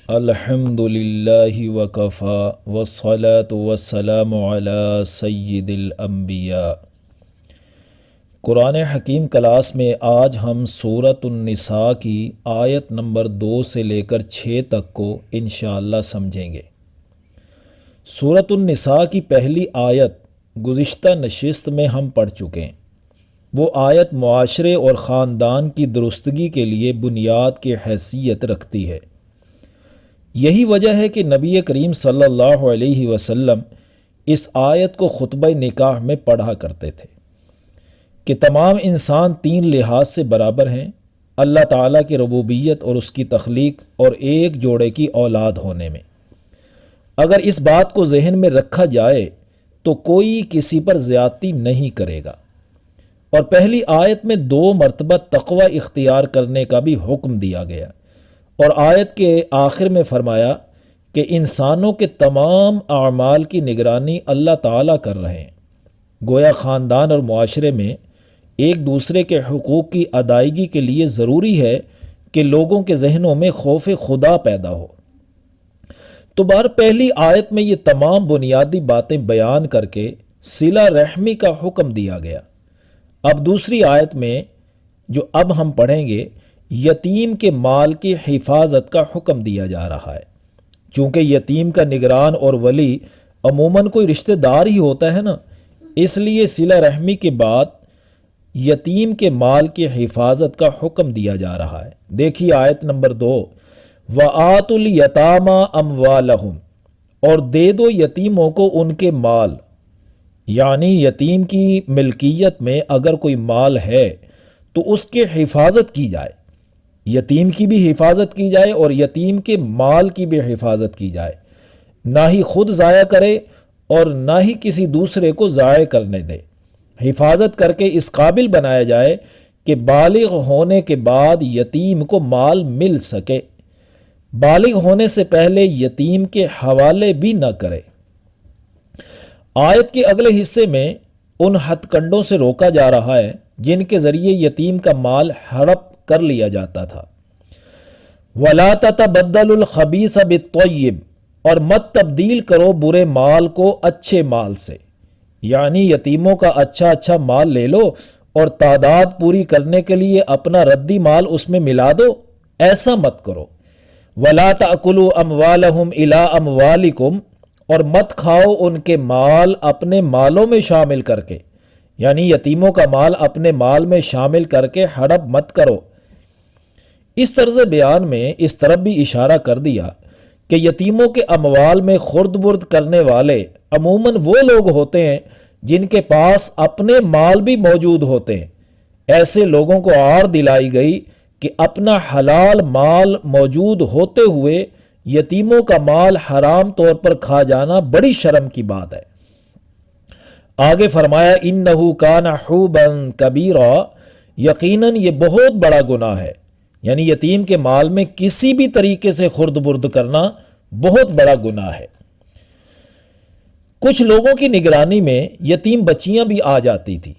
الحمد للہ وکفا والصلاة والسلام علی سید الانبیاء۔ قرآن حکیم کلاس میں آج ہم سورۃ النساء کی آیت نمبر 2 سے لے کر 6 تک کو انشاءاللہ سمجھیں گے۔ سورۃ النساء کی پہلی آیت گزشتہ نشست میں ہم پڑھ چکے ہیں۔ وہ آیت معاشرے اور خاندان کی درستگی کے لیے بنیاد کی حیثیت رکھتی ہے۔ یہی وجہ ہے کہ نبی کریم صلی اللہ علیہ وسلم اس آیت کو خطبہ نکاح میں پڑھا کرتے تھے کہ تمام انسان 3 لحاظ سے برابر ہیں: اللہ تعالیٰ کی ربوبیت اور اس کی تخلیق اور ایک جوڑے کی اولاد ہونے میں۔ اگر اس بات کو ذہن میں رکھا جائے تو کوئی کسی پر زیادتی نہیں کرے گا۔ اور پہلی آیت میں 2 مرتبہ تقوی اختیار کرنے کا بھی حکم دیا گیا، اور آیت کے آخر میں فرمایا کہ انسانوں کے تمام اعمال کی نگرانی اللہ تعالیٰ کر رہے ہیں۔ گویا خاندان اور معاشرے میں ایک دوسرے کے حقوق کی ادائیگی کے لیے ضروری ہے کہ لوگوں کے ذہنوں میں خوف خدا پیدا ہو۔ تو پہلی آیت میں یہ تمام بنیادی باتیں بیان کر کے صلہ رحمی کا حکم دیا گیا۔ اب دوسری آیت میں جو اب ہم پڑھیں گے، یتیم کے مال کی حفاظت کا حکم دیا جا رہا ہے۔ چونکہ یتیم کا نگران اور ولی عموماً کوئی رشتہ دار ہی ہوتا ہے نا، اس لیے صلہ رحمی کے بعد یتیم کے مال کی حفاظت کا حکم دیا جا رہا ہے۔ دیکھیے آیت نمبر 2، وَآتُوا الْيَتَامَىٰ أَمْوَالَهُمْ، اور دے دو یتیموں کو ان کے مال، یعنی یتیم کی ملکیت میں اگر کوئی مال ہے تو اس کی حفاظت کی جائے، یتیم کی بھی حفاظت کی جائے اور یتیم کے مال کی بھی حفاظت کی جائے، نہ ہی خود ضائع کرے اور نہ ہی کسی دوسرے کو ضائع کرنے دے۔ حفاظت کر کے اس قابل بنایا جائے کہ بالغ ہونے کے بعد یتیم کو مال مل سکے، بالغ ہونے سے پہلے یتیم کے حوالے بھی نہ کرے۔ آیت کے اگلے حصے میں ان ہتھ کنڈوں سے روکا جا رہا ہے جن کے ذریعے یتیم کا مال ہڑپ کر لیا جاتا تھا۔ وَلَا تَتَبَدَّلُوا الْخَبِيثَ بِالطَّيِّبِ، اور مت تبدیل کرو برے مال کو اچھے مال سے، یعنی یتیموں کا اچھا مال لے لو اور تعداد پوری کرنے کے لیے اپنا ردی مال اس میں ملا دو، ایسا مت کرو۔ وَلَا تَأْكُلُوا أَمْوَالَهُمْ إِلَىٰ أَمْوَالِكُمْ، اور مت کھاؤ ان کے مال اپنے مالوں میں شامل کر کے، یعنی یتیموں کا مال اپنے مال میں شامل کر کے ہڑپ مت کرو۔ اس طرز بیان میں اس طرف بھی اشارہ کر دیا کہ یتیموں کے اموال میں خرد برد کرنے والے عموماً وہ لوگ ہوتے ہیں جن کے پاس اپنے مال بھی موجود ہوتے ہیں۔ ایسے لوگوں کو آر دلائی گئی کہ اپنا حلال مال موجود ہوتے ہوئے یتیموں کا مال حرام طور پر کھا جانا بڑی شرم کی بات ہے۔ آگے فرمایا اِنَّهُ كَانَ حُوبًا كَبِيرًا، یقیناً یہ بہت بڑا گناہ ہے، یعنی یتیم کے مال میں کسی بھی طریقے سے خرد برد کرنا بہت بڑا گناہ ہے۔ کچھ لوگوں کی نگرانی میں یتیم بچیاں بھی آ جاتی تھی،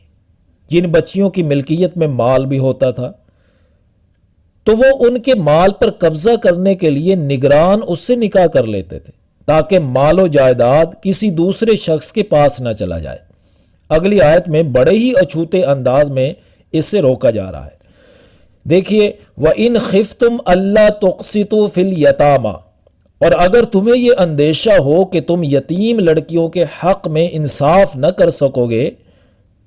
جن بچیوں کی ملکیت میں مال بھی ہوتا تھا، تو وہ ان کے مال پر قبضہ کرنے کے لیے نگران اس سے نکاح کر لیتے تھے تاکہ مال و جائیداد کسی دوسرے شخص کے پاس نہ چلا جائے۔ اگلی آیت میں بڑے ہی اچھوتے انداز میں اس سے روکا جا رہا ہے۔ دیکھیے وَإِنْ خِفْتُمْ أَلَّا تُقْسِطُوا فِي الْيَتَامَىٰ، اور اگر تمہیں یہ اندیشہ ہو کہ تم یتیم لڑکیوں کے حق میں انصاف نہ کر سکو گے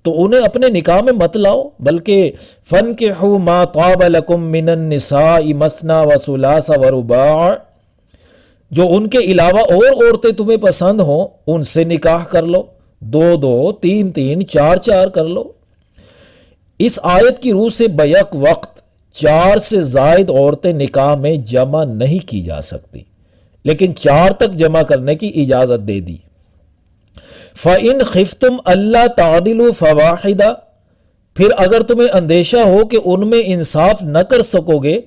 تو انہیں اپنے نکاح میں مت لاؤ، بلکہ فَانْكِحُوا مَا طَابَ لَكُم مِّنَ النِّسَاءِ مَثْنَىٰ وَثُلَاثَ وَرُبَاعَ، جو ان کے علاوہ اور عورتیں تمہیں پسند ہوں ان سے نکاح کر لو، 2 3 4 کر لو۔ اس آیت کی روح سے بیک وقت 4 سے زائد عورتیں نکاح میں جمع نہیں کی جا سکتی، لیکن 4 تک جمع کرنے کی اجازت دے دی۔ فَإِنْ خِفْتُمْ أَلَّا تَعْدِلُوا فَوَاحِدَةً، پھر اگر تمہیں اندیشہ ہو کہ ان میں انصاف نہ کر سکو گے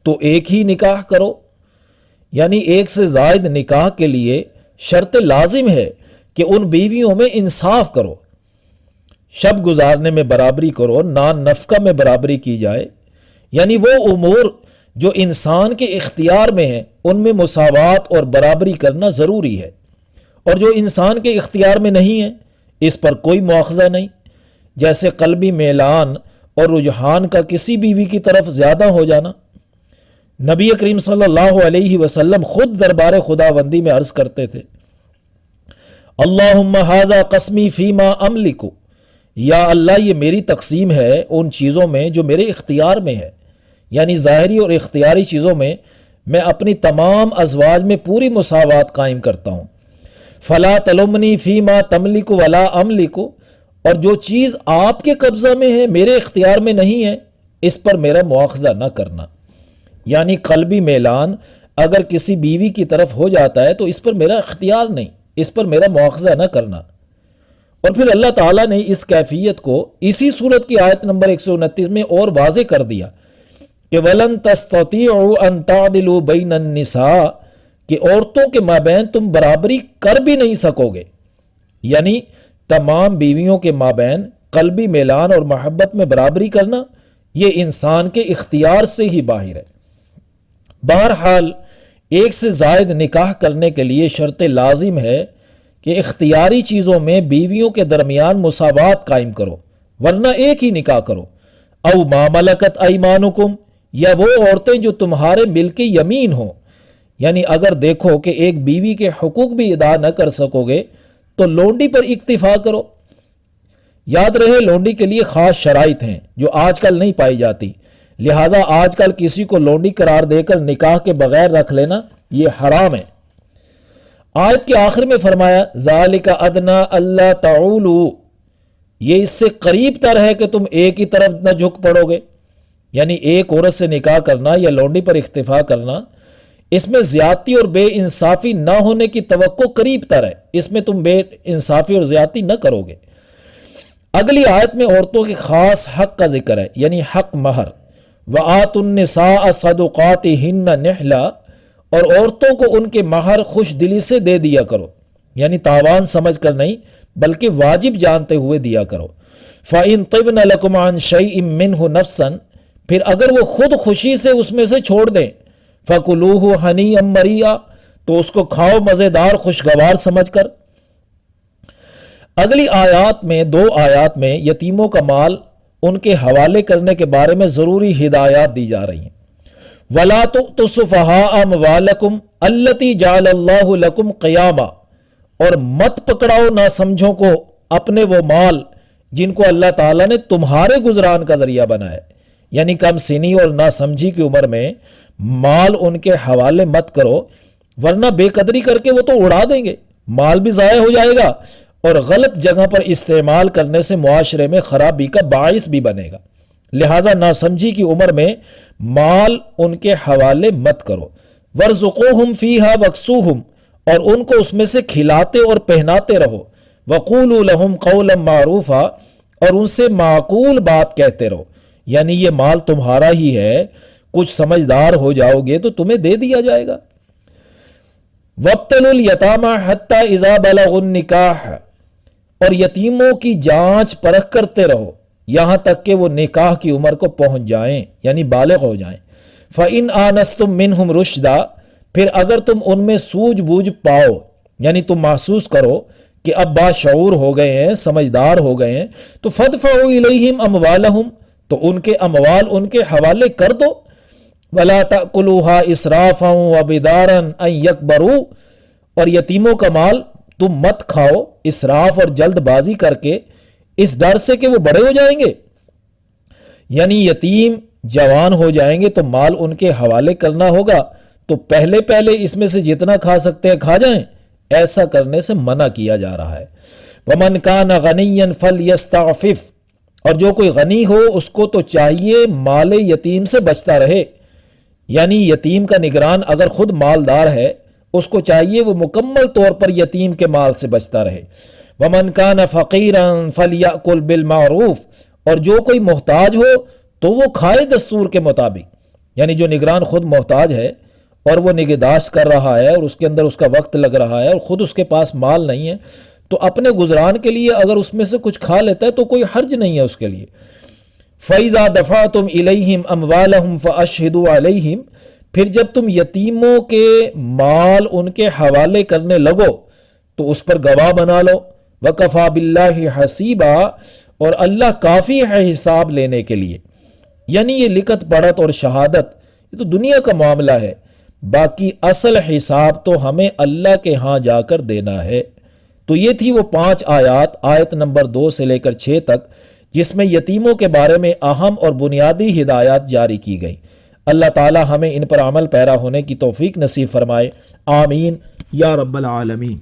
تو ایک ہی نکاح کرو، یعنی 1 سے زائد نکاح کے لیے شرط لازم ہے کہ ان بیویوں میں انصاف کرو، شب گزارنے میں برابری کرو، نان نفقہ میں برابری کی جائے، یعنی وہ امور جو انسان کے اختیار میں ہیں ان میں مساوات اور برابری کرنا ضروری ہے، اور جو انسان کے اختیار میں نہیں ہے اس پر کوئی مواخذہ نہیں، جیسے قلبی میلان اور رجحان کا کسی بیوی کی طرف زیادہ ہو جانا۔ نبی کریم صلی اللہ علیہ وسلم خود دربار خداوندی میں عرض کرتے تھے، اللہم ھذا قسمی فیما املک، یا اللہ یہ میری تقسیم ہے ان چیزوں میں جو میرے اختیار میں ہے، یعنی ظاہری اور اختیاری چیزوں میں میں اپنی تمام ازواج میں پوری مساوات قائم کرتا ہوں۔ فلا تلمنی فیما تملک ولا املک، اور جو چیز آپ کے قبضہ میں ہے میرے اختیار میں نہیں ہے اس پر میرا مواخذہ نہ کرنا، یعنی قلبی میلان اگر کسی بیوی کی طرف ہو جاتا ہے تو اس پر میرا اختیار نہیں، اس پر میرا مواخذہ نہ کرنا۔ اور پھر اللہ تعالیٰ نے اس کیفیت کو اسی صورت کی آیت نمبر 129 میں اور واضح کر دیا کہ وَلَن تَسْتَطِيعُوا أَن تَعْدِلُوا بَيْنَ النِّسَاءِ، کہ عورتوں کے مابین تم برابری کر بھی نہیں سکو گے، یعنی تمام بیویوں کے مابین قلبی میلان اور محبت میں برابری کرنا یہ انسان کے اختیار سے ہی باہر ہے۔ بہرحال ایک سے زائد نکاح کرنے کے لیے شرط لازم ہے کہ اختیاری چیزوں میں بیویوں کے درمیان مساوات قائم کرو، ورنہ ایک ہی نکاح کرو۔ او ما ملکت ایمانکم، یا وہ عورتیں جو تمہارے ملک یمین ہوں، یعنی اگر دیکھو کہ ایک بیوی کے حقوق بھی ادا نہ کر سکو گے تو لونڈی پر اکتفا کرو۔ یاد رہے لونڈی کے لیے خاص شرائط ہیں جو آج کل نہیں پائی جاتی، لہٰذا آج کل کسی کو لونڈی قرار دے کر نکاح کے بغیر رکھ لینا یہ حرام ہے۔ آیت کے آخر میں فرمایا ذالک ادنی الا تعولوا، یہ اس سے قریب تر ہے کہ تم ایک ہی طرف نہ جھک پڑو گے، یعنی ایک عورت سے نکاح کرنا یا لونڈی پر اکتفا کرنا، اس میں زیادتی اور بے انصافی نہ ہونے کی توقع قریب تر ہے، اس میں تم بے انصافی اور زیادتی نہ کرو گے۔ اگلی آیت میں عورتوں کے خاص حق کا ذکر ہے، یعنی حق مہر، وَآتُوا النِّسَاءَ صَدُقَاتِهِنَّ نِحْلًا، اور عورتوں کو ان کے مہر خوش دلی سے دے دیا کرو، یعنی تاوان سمجھ کر نہیں بلکہ واجب جانتے ہوئے دیا کرو۔ فَإِن طِبْنَ لَكُمْ عَن شَيْءٍ مِّنْهُ نَفْسًا، پھر اگر وہ خود خوشی سے اس میں سے چھوڑ دیں، فَكُلُوهُ هَنِيًّا مَرِيًّا، تو اس کو کھاؤ مزیدار خوشگوار سمجھ کر۔ اگلی آیات میں، دو آیات میں یتیموں کا مال ان کے حوالے کرنے کے بارے میں ضروری ہدایات دی جا رہی ہیں۔ وَلَا تُؤْتُوا السُّفَهَاءَ أَمْوَالَكُمْ الَّتِي جَعَلَ اللَّهُ لَكُمْ قِيَامًا، اور مت پکڑاؤ ناسمجھوں کو اپنے وہ مال جن کو اللہ تعالیٰ نے تمہارے گزران کا ذریعہ بنایا، یعنی کم سنی اور ناسمجھی کی عمر میں مال ان کے حوالے مت کرو، ورنہ بے قدری کر کے وہ تو اڑا دیں گے، مال بھی ضائع ہو جائے گا اور غلط جگہ پر استعمال کرنے سے معاشرے میں خرابی کا باعث بھی بنے گا۔ لہٰذا ناسمجھی کی عمر میں مال ان کے حوالے مت کرو۔ وَارْزُقُوهُمْ فِيهَا وَاكْسُوهُمْ، اور ان کو اس میں سے کھلاتے اور پہناتے رہو۔ وَقُولُوا لَهُمْ قَوْلًا مَّعْرُوفًا، اور ان سے معقول بات کہتے رہو، یعنی یہ مال تمہارا ہی ہے، کچھ سمجھدار ہو جاؤ گے تو تمہیں دے دیا جائے گا۔ وَابْتَلُوا الْيَتَامَىٰ حَتَّىٰ إِذَا بَلَغُوا النِّكَاحَ، اور یتیموں کی جانچ پرکھ کرتے رہو یہاں تک کہ وہ نکاح کی عمر کو پہنچ جائیں، یعنی بالغ ہو جائیں۔ فَإِنْ آنَسْتُم مِّنْهُمْ رُشْدًا، پھر اگر تم ان میں سوجھ بوجھ پاؤ، یعنی تم محسوس کرو کہ اب باشعور ہو گئے ہیں، سمجھدار ہو گئے ہیں، تو فَادْفَعُوا إِلَيْهِمْ أَمْوَالَهُمْ، تو ان کے اموال ان کے حوالے کر دو۔ وَلَا تَأْكُلُوهَا إِسْرَافًا وَبِدَارًا أَن يَكْبَرُوا، اور یتیموں کا مال تم مت کھاؤ اسراف اور جلد بازی کر کے، اس ڈر سے کہ وہ بڑے ہو جائیں گے، یعنی یتیم جوان ہو جائیں گے تو مال ان کے حوالے کرنا ہوگا، تو پہلے اس میں سے جتنا کھا سکتے ہیں کھا جائیں، ایسا کرنے سے منع کیا جا رہا ہے۔ وَمَنْ كَانَ غَنِيًّا فَلْيَسْتَعْفِفْ، اور جو کوئی غنی ہو اس کو تو چاہیے مال یتیم سے بچتا رہے، یعنی یتیم کا نگران اگر خود مالدار ہے اس کو چاہیے وہ مکمل طور پر یتیم کے مال سے بچتا رہے۔ وَمَنْ كَانَ فَقِيرًا فَلْيَأْكُلْ بِالْمَعْرُوفِ، اور جو کوئی محتاج ہو تو وہ کھائے دستور کے مطابق، یعنی جو نگران خود محتاج ہے اور وہ نگہداشت کر رہا ہے اور اس کے اندر اس کا وقت لگ رہا ہے اور خود اس کے پاس مال نہیں ہے، تو اپنے گزران کے لیے اگر اس میں سے کچھ کھا لیتا ہے تو کوئی حرج نہیں ہے اس کے لیے۔ فَإِذَا دَفَعْتُمْ إِلَيْهِمْ أَمْوَالَهُمْ فَأَشْهِدُوا عَلَيْهِمْ، پھر جب تم یتیموں کے مال ان کے حوالے کرنے لگو تو اس پر گواہ بنا لو، وَكَفَى بِاللَّهِ حَسِيبًا، اور اللہ کافی ہے حساب لینے کے لیے۔ یعنی یہ لکھت پڑھت اور شہادت یہ تو دنیا کا معاملہ ہے، باقی اصل حساب تو ہمیں اللہ کے ہاں جا کر دینا ہے۔ تو یہ تھی وہ 5 آیات، آیت نمبر 2 سے لے کر 6 تک، جس میں یتیموں کے بارے میں اہم اور بنیادی ہدایات جاری کی گئی۔ اللہ تعالی ہمیں ان پر عمل پیرا ہونے کی توفیق نصیب فرمائے، آمین یا رب العالمین۔